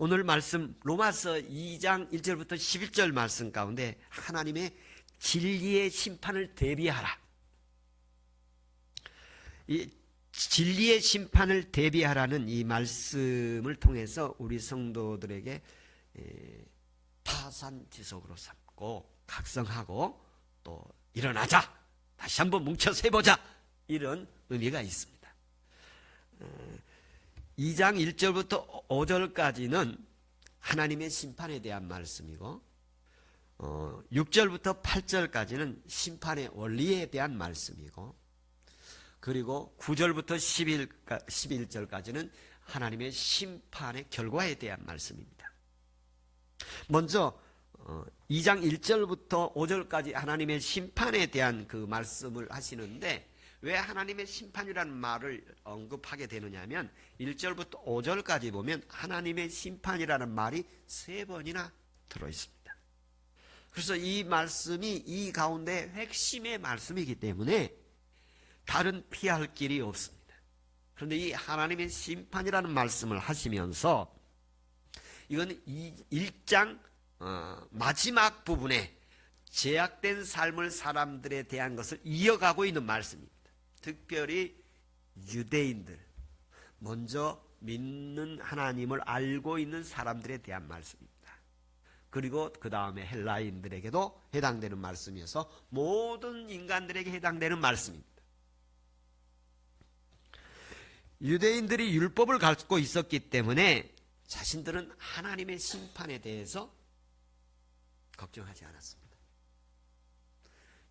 오늘 말씀 로마서 2장 1절부터 11절 말씀 가운데 하나님의 진리의 심판을 대비하라. 이 진리의 심판을 대비하라는 이 말씀을 통해서 우리 성도들에게 타산지석으로 삼고 각성하고 또 일어나자, 다시 한번 뭉쳐서 해보자, 이런 의미가 있습니다. 2장 1절부터 5절까지는 하나님의 심판에 대한 말씀이고 6절부터 8절까지는 심판의 원리에 대한 말씀이고 그리고 9절부터 11절까지는 하나님의 심판의 결과에 대한 말씀입니다. 먼저 2장 1절부터 5절까지 하나님의 심판에 대한 그 말씀을 하시는데 왜 하나님의 심판이라는 말을 언급하게 되느냐 하면 1절부터 5절까지 보면 하나님의 심판이라는 말이 3번이나 들어있습니다. 그래서 이 말씀이 이 가운데 핵심의 말씀이기 때문에 다른 피할 길이 없습니다. 그런데 이 하나님의 심판이라는 말씀을 하시면서 이건 1장 마지막 부분에 제약된 삶을 사람들에 대한 것을 이어가고 있는 말씀입니다. 특별히 유대인들, 먼저 믿는 하나님을 알고 있는 사람들에 대한 말씀입니다. 그리고 그 다음에 헬라인들에게도 해당되는 말씀이어서 모든 인간들에게 해당되는 말씀입니다. 유대인들이 율법을 갖고 있었기 때문에 자신들은 하나님의 심판에 대해서 걱정하지 않았습니다.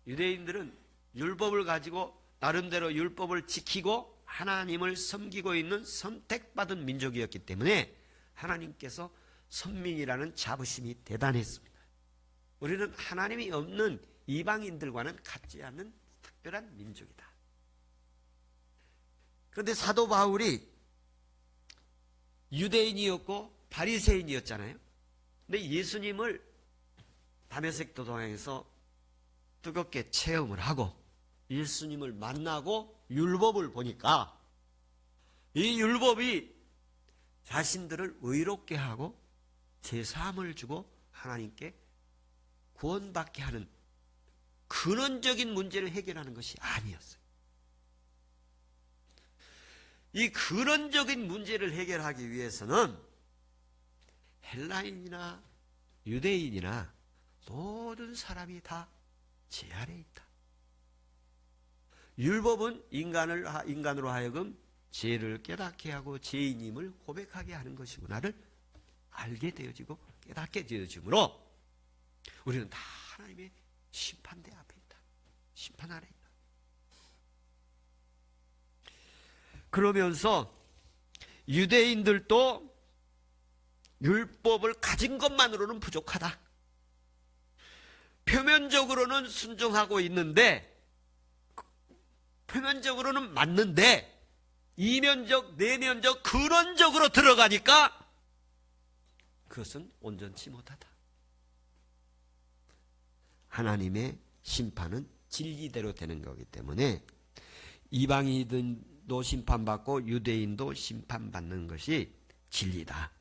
유대인들은 율법을 가지고 나름대로 율법을 지키고 하나님을 섬기고 있는 선택받은 민족이었기 때문에 하나님께서 선민이라는 자부심이 대단했습니다. 우리는 하나님이 없는 이방인들과는 같지 않는 특별한 민족이다. 그런데 사도 바울이 유대인이었고 바리새인이었잖아요. 근데 예수님을 다메섹 도상에서 뜨겁게 체험을 하고 예수님을 만나고 율법을 보니까 이 율법이 자신들을 의롭게 하고 제사함을 주고 하나님께 구원받게 하는 근원적인 문제를 해결하는 것이 아니었어요. 이 근원적인 문제를 해결하기 위해서는 헬라인이나 유대인이나 모든 사람이 다 제 아래에 있다. 율법은 인간으로 하여금 죄를 깨닫게 하고 죄인임을 고백하게 하는 것이구나를 알게 되어지고 깨닫게 되어지므로 우리는 다 하나님의 심판대 앞에 있다. 심판 아래 있다. 그러면서 유대인들도 율법을 가진 것만으로는 부족하다. 표면적으로는 순종하고 있는데 표면적으로는 맞는데 이면적, 내면적, 근원적으로 들어가니까 그것은 온전치 못하다. 하나님의 심판은 진리대로 되는 거기 때문에 이방인도 심판받고 유대인도 심판받는 것이 진리다.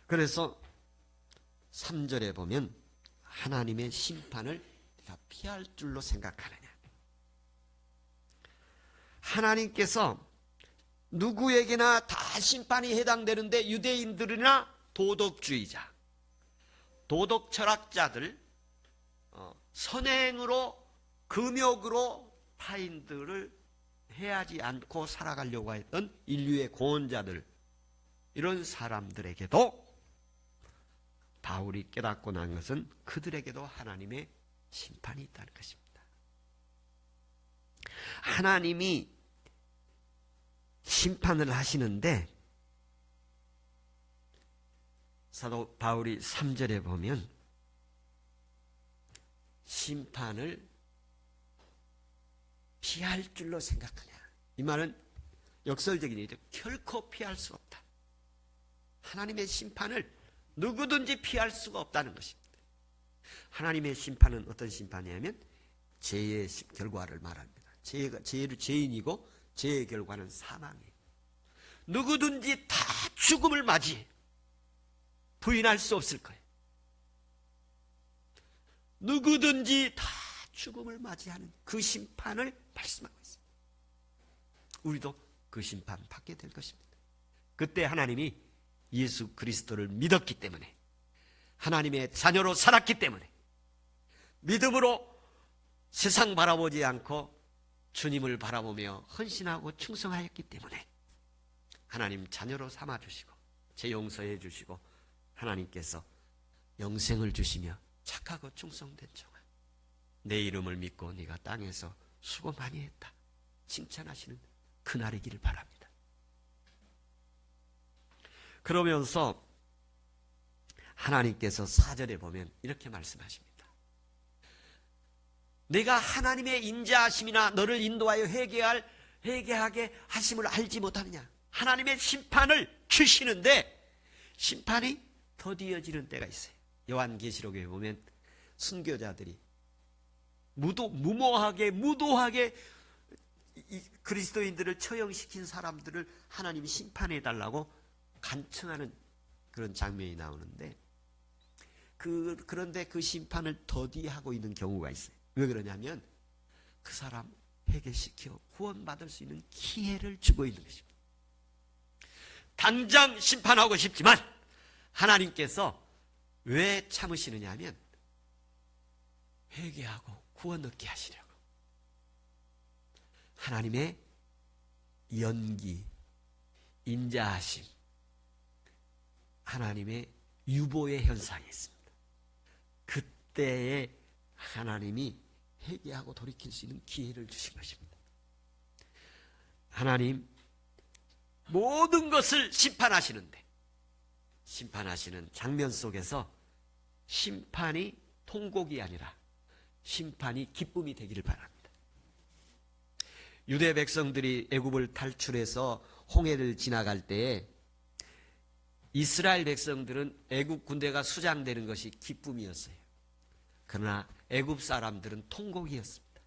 그래서 3절에 보면 하나님의 심판을 내가 피할 줄로 생각하느냐. 하나님께서 누구에게나 다 심판이 해당되는데 유대인들이나 도덕주의자, 도덕 철학자들, 선행으로 금욕으로 타인들을 해하지 않고 살아가려고 했던 인류의 고언자들, 이런 사람들에게도 바울이 깨닫고 난 것은 그들에게도 하나님의 심판이 있다는 것입니다. 하나님이 심판을 하시는데 사도 바울이 3절에 보면 심판을 피할 줄로 생각하냐. 이 말은 역설적인 얘기죠. 결코 피할 수 없다. 하나님의 심판을 누구든지 피할 수가 없다는 것입니다. 하나님의 심판은 어떤 심판이냐면 죄의 결과를 말합니다. 죄인이고 죄의 결과는 사망이에요. 누구든지 다 죽음을 맞이해. 부인할 수 없을 거예요. 누구든지 다 죽음을 맞이하는 그 심판을 말씀하고 있습니다. 우리도 그 심판 받게 될 것입니다. 그때 하나님이 예수 그리스도를 믿었기 때문에, 하나님의 자녀로 살았기 때문에, 믿음으로 세상 바라보지 않고 주님을 바라보며 헌신하고 충성하였기 때문에 하나님 자녀로 삼아주시고 죄 용서해 주시고 하나님께서 영생을 주시며 착하고 충성된 종아, 내 이름을 믿고 네가 땅에서 수고 많이 했다 칭찬하시는 그날이기를 바랍니다. 그러면서 하나님께서 4절에 보면 이렇게 말씀하십니다. 내가 하나님의 인자하심이나 너를 인도하여 회개하게 하심을 알지 못하느냐. 하나님의 심판을 주시는데 심판이 더디어지는 때가 있어요. 요한계시록에 보면 순교자들이 무도하게 그리스도인들을 처형시킨 사람들을 하나님이 심판해달라고 간청하는 그런 장면이 나오는데, 그런데 그 심판을 더디하고 있는 경우가 있어요. 왜 그러냐면 그 사람 회개시켜 구원받을 수 있는 기회를 주고 있는 것입니다. 당장 심판하고 싶지만 하나님께서 왜 참으시느냐 하면 회개하고 구원 얻게 하시려고. 하나님의 연기, 인자하심, 하나님의 유보의 현상이 있습니다. 그때에 하나님이 회개하고 돌이킬 수 있는 기회를 주신 것입니다. 하나님 모든 것을 심판하시는데, 심판하시는 장면 속에서 심판이 통곡이 아니라 심판이 기쁨이 되기를 바랍니다. 유대 백성들이 애굽을 탈출해서 홍해를 지나갈 때에 이스라엘 백성들은 애굽 군대가 수장되는 것이 기쁨이었어요. 그러나 애굽 사람들은 통곡이었습니다.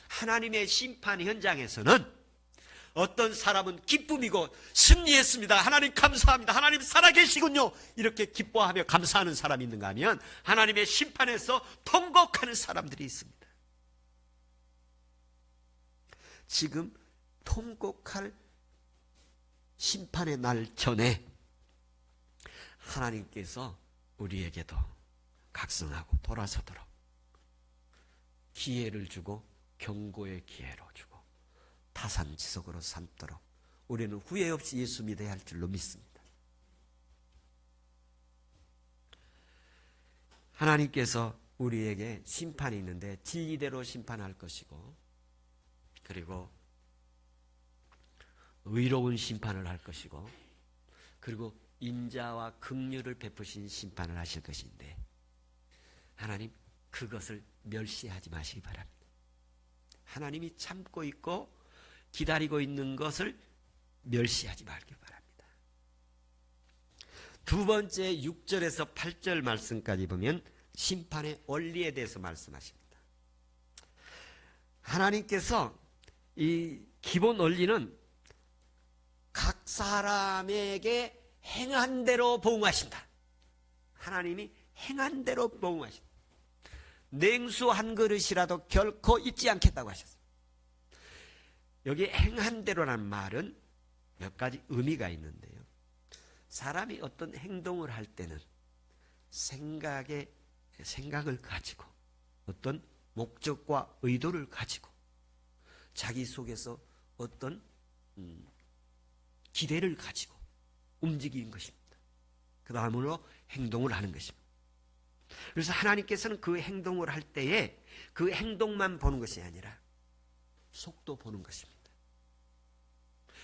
하나님의 심판 현장에서는 어떤 사람은 기쁨이고 승리했습니다, 하나님 감사합니다, 하나님 살아계시군요, 이렇게 기뻐하며 감사하는 사람이 있는가 하면 하나님의 심판에서 통곡하는 사람들이 있습니다. 지금 통곡할 심판의 날 전에 하나님께서 우리에게도 각성하고 돌아서도록 기회를 주고 경고의 기회로 주고 타산지석으로 삼도록 우리는 후회 없이 예수 믿어야 할 줄로 믿습니다. 하나님께서 우리에게 심판이 있는데 진리대로 심판할 것이고, 그리고 의로운 심판을 할 것이고, 그리고 인자와 긍휼을 베푸신 심판을 하실 것인데, 하나님 그것을 멸시하지 마시기 바랍니다. 하나님이 참고 있고 기다리고 있는 것을 멸시하지 말기 바랍니다. 두 번째 6절에서 8절 말씀까지 보면 심판의 원리에 대해서 말씀하십니다. 하나님께서 이 기본 원리는 각 사람에게 행한 대로 보응하신다. 하나님이 행한 대로 보응하신다. 냉수 한 그릇이라도 결코 잊지 않겠다고 하셨어요. 여기 행한 대로라는 말은 몇 가지 의미가 있는데요. 사람이 어떤 행동을 할 때는 생각을 가지고 어떤 목적과 의도를 가지고 자기 속에서 어떤 기대를 가지고 움직이는 것입니다. 그 다음으로 행동을 하는 것입니다. 그래서 하나님께서는 그 행동을 할 때에 그 행동만 보는 것이 아니라 속도 보는 것입니다.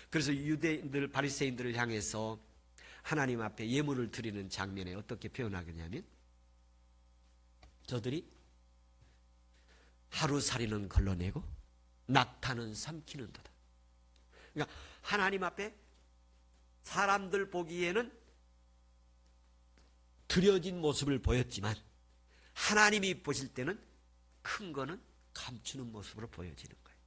그래서 유대인들, 바리새인들을 향해서 하나님 앞에 예물을 드리는 장면에 어떻게 표현하겠냐면, 저들이 하루살이는 걸러내고 낙타는 삼키는도다. 그러니까 하나님 앞에 사람들 보기에는 드려진 모습을 보였지만 하나님이 보실 때는 큰 거는 감추는 모습으로 보여지는 거예요.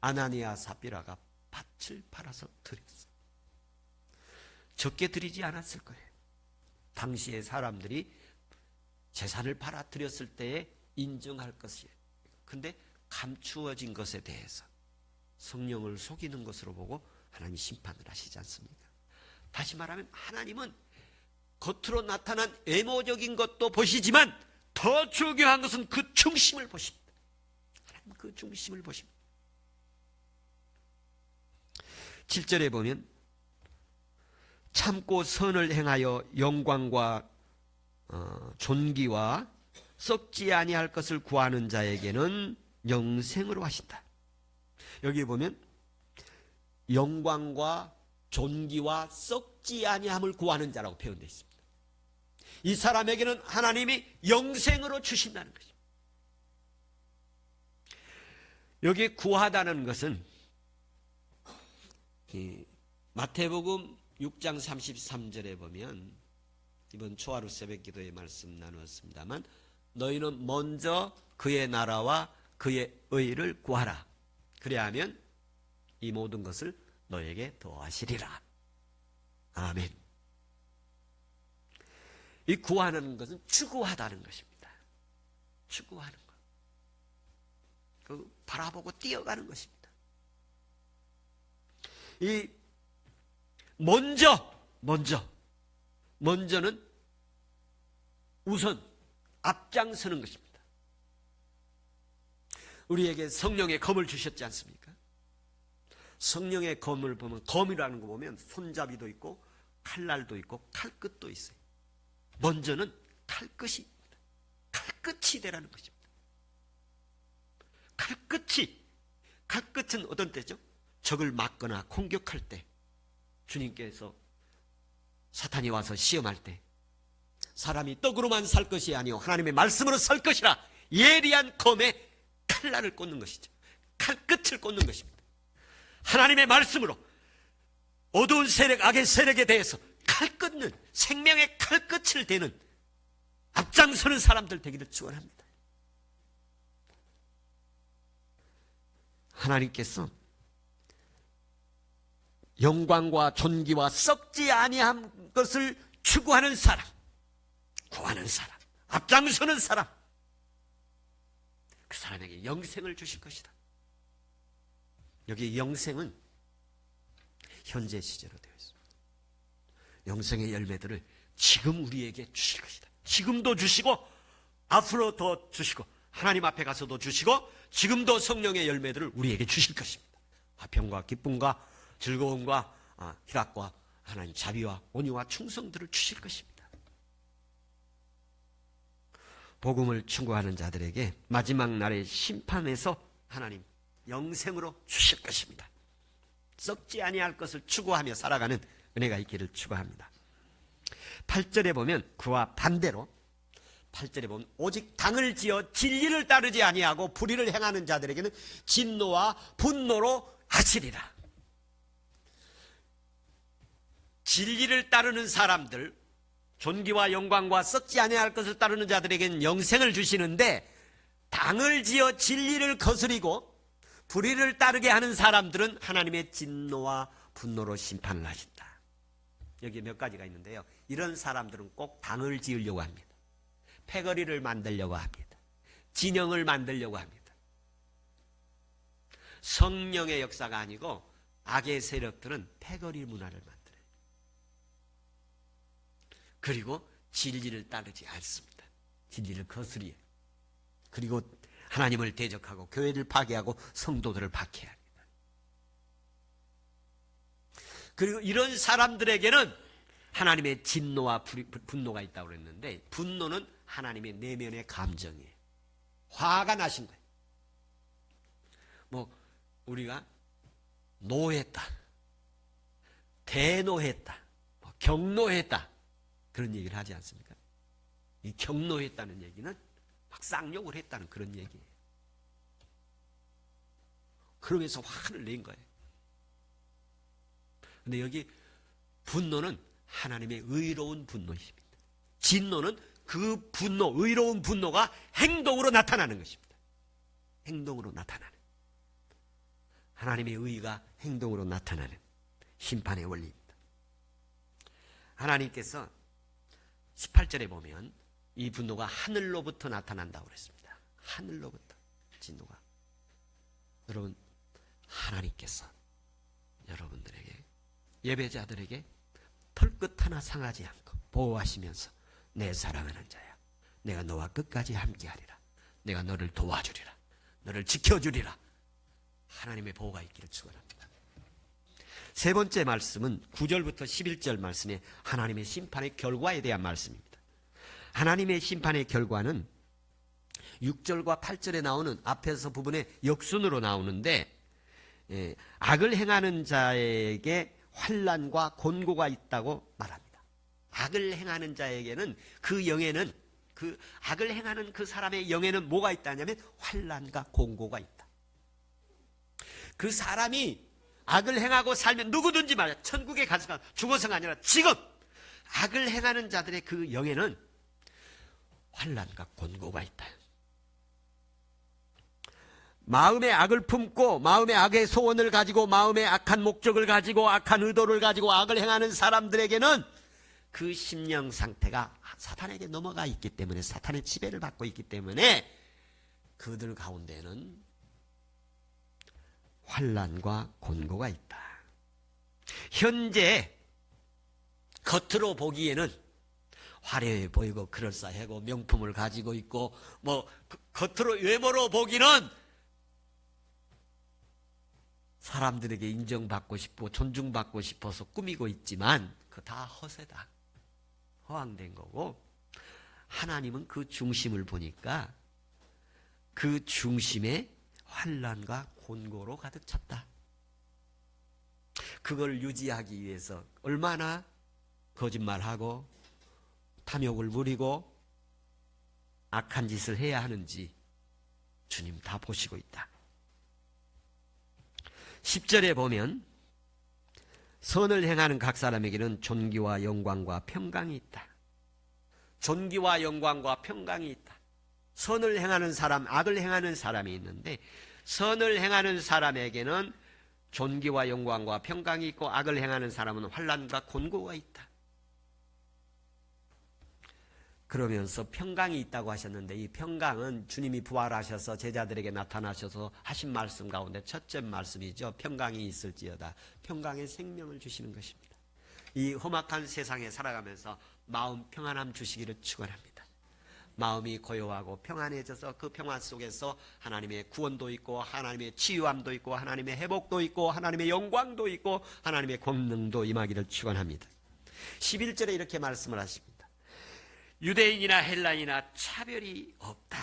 아나니아 사피라가 밭을 팔아서 드렸어요. 적게 드리지 않았을 거예요. 당시의 사람들이 재산을 팔아드렸을 때에 인정할 것이에요. 근데 감추어진 것에 대해서 성령을 속이는 것으로 보고 하나님이 심판을 하시지 않습니까? 다시 말하면 하나님은 겉으로 나타난 외모적인 것도 보시지만 더 중요한 것은 그 중심을 보십니다. 하나님 그 중심을 보십니다. 7절에 보면 참고 선을 행하여 영광과 존귀와 썩지 아니할 것을 구하는 자에게는 영생으로 하신다. 여기 보면 영광과 존귀와 썩지 아니함을 구하는 자라고 표현되어 있습니다. 이 사람에게는 하나님이 영생으로 주신다는 것입니다. 여기 구하다는 것은 마태복음 6장 33절에 보면 이번 초하루 새벽기도의 말씀 나누었습니다만 너희는 먼저 그의 나라와 그의 의를 구하라. 그래야 하면 이 모든 것을 너에게 더하시리라. 아멘. 이 구하는 것은 추구하다는 것입니다. 추구하는 것. 그 바라보고 뛰어가는 것입니다. 이 먼저는 우선 앞장서는 것입니다. 우리에게 성령의 검을 주셨지 않습니까? 성령의 검을 보면, 검이라는 거 보면 손잡이도 있고 칼날도 있고 칼끝도 있어요. 먼저는 칼끝입니다. 칼끝이 되라는 것입니다. 칼끝은 어떤 때죠? 적을 막거나 공격할 때, 주님께서 사탄이 와서 시험할 때 사람이 떡으로만 살 것이 아니요 하나님의 말씀으로 살 것이라 예리한 검에 칼날을 꽂는 것이죠. 칼끝을 꽂는 것입니다. 하나님의 말씀으로 어두운 세력, 악의 세력에 대해서 칼끝는, 생명의 칼끝을 대는 앞장서는 사람들 되기를 축원합니다. 하나님께서 영광과 존귀와 썩지 아니한 것을 추구하는 사람, 구하는 사람, 앞장서는 사람, 그 사람에게 영생을 주실 것이다. 여기 영생은 현재 시제로 되어 있습니다. 영생의 열매들을 지금 우리에게 주실 것이다. 지금도 주시고 앞으로 더 주시고 하나님 앞에 가서도 주시고 지금도 성령의 열매들을 우리에게 주실 것입니다. 화평과 기쁨과 즐거움과 희락과 하나님 자비와 온유와 충성들을 주실 것입니다. 복음을 충고하는 자들에게 마지막 날의 심판에서 하나님 영생으로 주실 것입니다. 썩지 아니할 것을 추구하며 살아가는 은혜가 있기를 추구합니다. 8절에 보면 그와 반대로 8절에 보면 오직 당을 지어 진리를 따르지 아니하고 불의를 행하는 자들에게는 진노와 분노로 하시리라. 진리를 따르는 사람들, 존귀와 영광과 썩지 아니할 것을 따르는 자들에게는 영생을 주시는데 당을 지어 진리를 거스리고 불의를 따르게 하는 사람들은 하나님의 진노와 분노로 심판을 하신다. 여기 몇 가지가 있는데요. 이런 사람들은 꼭 당을 지으려고 합니다. 패거리를 만들려고 합니다. 진영을 만들려고 합니다. 성령의 역사가 아니고 악의 세력들은 패거리 문화를 만들어요. 그리고 진리를 따르지 않습니다. 진리를 거스려요. 그리고 하나님을 대적하고 교회를 파괴하고 성도들을 박해합니다. 그리고 이런 사람들에게는 하나님의 진노와 분노가 있다고 그랬는데 분노는 하나님의 내면의 감정이에요. 화가 나신 거예요. 뭐 우리가 노했다, 대노했다, 경노했다 그런 얘기를 하지 않습니까? 이 경노했다는 얘기는 막 쌍욕을 했다는 그런 얘기예요. 그러면서 화를 낸 거예요. 근데 여기 분노는 하나님의 의로운 분노이십니다. 진노는 그 분노, 의로운 분노가 행동으로 나타나는 것입니다. 행동으로 나타나는. 하나님의 의가 행동으로 나타나는 심판의 원리입니다. 하나님께서 18절에 보면 이 분노가 하늘로부터 나타난다고 그랬습니다. 하늘로부터 진노가. 여러분, 하나님께서 여러분들에게, 예배자들에게 털끝 하나 상하지 않고 보호하시면서 내 사랑하는 자야, 내가 너와 끝까지 함께하리라, 내가 너를 도와주리라, 너를 지켜주리라, 하나님의 보호가 있기를 축원합니다. 세 번째 말씀은 9절부터 11절 말씀에 하나님의 심판의 결과에 대한 말씀입니다. 하나님의 심판의 결과는 6절과 8절에 나오는 앞에서 부분의 역순으로 나오는데, 악을 행하는 자에게 환난과 곤고가 있다고 말합니다. 악을 행하는 자에게는, 그 영에는, 그 악을 행하는 그 사람의 영에는 뭐가 있다냐면 환난과 곤고가 있다. 그 사람이 악을 행하고 살면 누구든지 말이야, 천국에 가서가 죽어서가 아니라 지금 악을 행하는 자들의 그 영에는 환난과 곤고가 있다. 마음에 악을 품고 마음에 악의 소원을 가지고 마음에 악한 목적을 가지고 악한 의도를 가지고 악을 행하는 사람들에게는 그 심령 상태가 사탄에게 넘어가 있기 때문에, 사탄의 지배를 받고 있기 때문에 그들 가운데는 환난과 곤고가 있다. 현재 겉으로 보기에는 화려해 보이고 그럴싸하고 명품을 가지고 있고 겉으로 외모로 보기는 사람들에게 인정받고 싶고 존중받고 싶어서 꾸미고 있지만 그거 다 허세다. 허황된 거고, 하나님은 그 중심을 보니까 그 중심에 환난과 곤고로 가득 찼다. 그걸 유지하기 위해서 얼마나 거짓말하고 탐욕을 부리고 악한 짓을 해야 하는지 주님 다 보시고 있다. 10절에 보면 선을 행하는 각 사람에게는 존귀와 영광과 평강이 있다. 존귀와 영광과 평강이 있다. 선을 행하는 사람, 악을 행하는 사람이 있는데, 선을 행하는 사람에게는 존귀와 영광과 평강이 있고, 악을 행하는 사람은 환난과 곤고가 있다. 그러면서 평강이 있다고 하셨는데, 이 평강은 주님이 부활하셔서 제자들에게 나타나셔서 하신 말씀 가운데 첫째 말씀이죠. 평강이 있을지어다. 평강의 생명을 주시는 것입니다. 이 험악한 세상에 살아가면서 마음 평안함 주시기를 축원합니다. 마음이 고요하고 평안해져서 그 평안 속에서 하나님의 구원도 있고, 하나님의 치유함도 있고, 하나님의 회복도 있고, 하나님의 영광도 있고, 하나님의 권능도 임하기를 축원합니다. 11절에 이렇게 말씀을 하십니다. 유대인이나 헬라인이나 차별이 없다.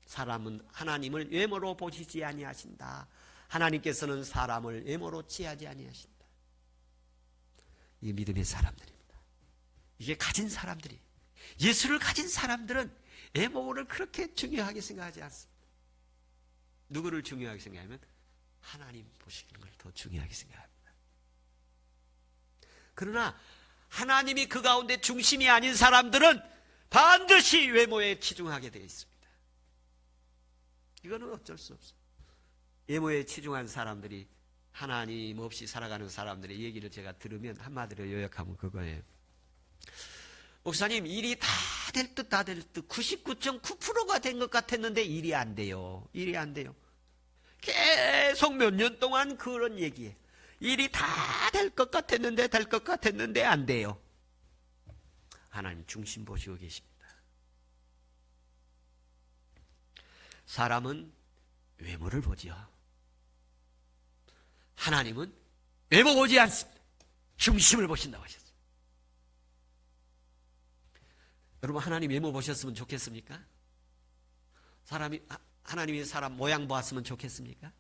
사람은 하나님을 외모로 보시지 아니하신다. 하나님께서는 사람을 외모로 취하지 아니하신다. 이게 믿음의 사람들입니다. 이게 가진 사람들이, 예수를 가진 사람들은 외모를 그렇게 중요하게 생각하지 않습니다. 누구를 중요하게 생각하면 하나님 보시는 걸 더 중요하게 생각합니다. 그러나 하나님이 그 가운데 중심이 아닌 사람들은 반드시 외모에 치중하게 되어 있습니다. 이거는 어쩔 수 없어요. 외모에 치중한 사람들이, 하나님 없이 살아가는 사람들의 얘기를 제가 들으면 한마디로 요약하면 그거예요. 목사님, 일이 다 될 듯 99.9%가 된 것 같았는데 일이 안 돼요. 일이 안 돼요. 계속 몇 년 동안 그런 얘기예요. 일이 다 될 것 같았는데 안 돼요. 하나님 중심 보시고 계십니다. 사람은 외모를 보지요. 하나님은 외모 보지 않습니다. 중심을 보신다고 하셨어요. 여러분, 하나님 외모 보셨으면 좋겠습니까? 하나님이 사람 모양 보았으면 좋겠습니까?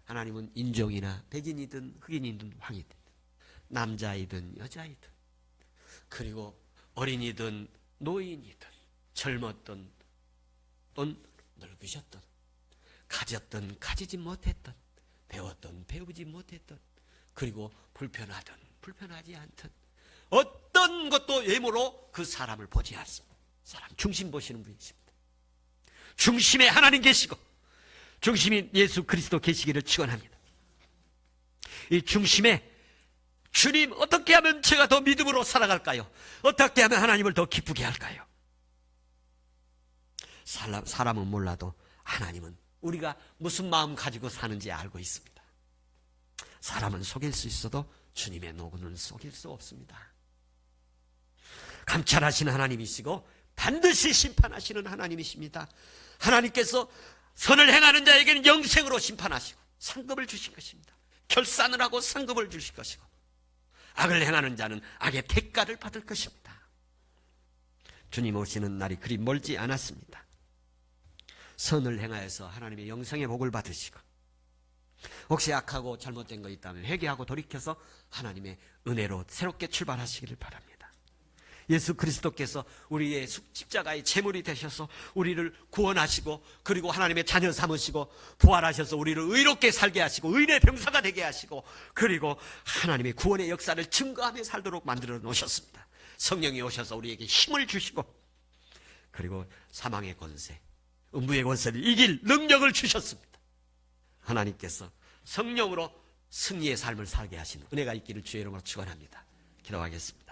하나님은 인종이나 백인이든 흑인이든 황이든 남자이든 여자이든, 그리고 어린이든 노인이든 젊었든 또 늙으셨든 가졌든 가지지 못했든 배웠든 배우지 못했든, 그리고 불편하든 불편하지 않든 어떤 것도 외모로 그 사람을 보지 않습니다. 사람 중심 보시는 분이십니다. 중심에 하나님 계시고 중심인 예수 그리스도 계시기를 축원합니다. 이 중심에 주님, 어떻게 하면 제가 더 믿음으로 살아갈까요? 어떻게 하면 하나님을 더 기쁘게 할까요? 사람은 몰라도 하나님은 우리가 무슨 마음 가지고 사는지 알고 있습니다. 사람은 속일 수 있어도 주님의 노고는 속일 수 없습니다. 감찰하시는 하나님이시고 반드시 심판하시는 하나님이십니다. 하나님께서 선을 행하는 자에게는 영생으로 심판하시고 상급을 주신 것입니다. 결산을 하고 상급을 주실 것이고, 악을 행하는 자는 악의 대가를 받을 것입니다. 주님 오시는 날이 그리 멀지 않았습니다. 선을 행하여서 하나님의 영생의 복을 받으시고, 혹시 악하고 잘못된 거 있다면 회개하고 돌이켜서 하나님의 은혜로 새롭게 출발하시기를 바랍니다. 예수 그리스도께서 우리의 십자가의 제물이 되셔서 우리를 구원하시고, 그리고 하나님의 자녀 삼으시고, 부활하셔서 우리를 의롭게 살게 하시고 의인의 병사가 되게 하시고, 그리고 하나님의 구원의 역사를 증거하며 살도록 만들어 놓으셨습니다. 성령이 오셔서 우리에게 힘을 주시고, 그리고 사망의 권세, 음부의 권세를 이길 능력을 주셨습니다. 하나님께서 성령으로 승리의 삶을 살게 하시는 은혜가 있기를 주의 이름으로 축원합니다. 기도하겠습니다.